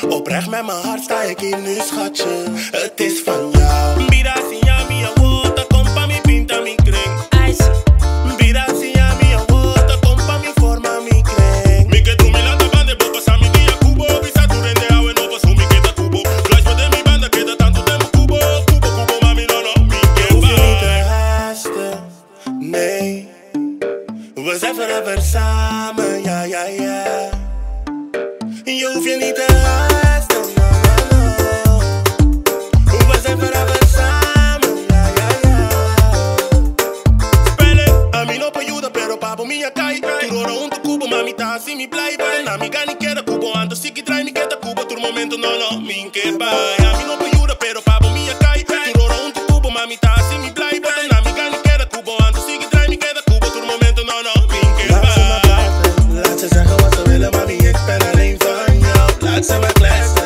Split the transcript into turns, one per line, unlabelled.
Oprecht met mijn hart sta ik hier nu, schatje. Het is van jou. Mira, si ya mi agota, compa mi pinta mi kring. Mira, si ya mi agota, compa mi forma mi kring. Mi que tu mi lata bande, boba sa mi dia cubo. Visa tu rende awe no paso mi queda cubo. Flash de mi banda queda tanto tempo cubo. Cubo, cubo, mami, no, no, mi que hoef je niet te haasten, nee. We zijn forever samen, ja, ja, ja. Je hoeft je niet te haasten, no, no, no. We zijn forever samen, ja, ja, ja. Spelen, a mí no puedo ayudar, pero papo mi acá. Tu roro un tu cubo, mami, ta así mi play. Na mi gani quiera cubo, ando si que trae mi queda cubo. Tu momento, no, no, mi que vaya. A mí no puedo ayudar, pero papo mi acá. Tu roro un tu cubo, mami, ta así mi play. Na mi gani quiera cubo, ando si que trae mi queda cubo. Tu momento, no, no, mi que vaya. Laat ze zeggen wat ze willen, mami, ik ben alleen van jou. Laat ze me kletsen.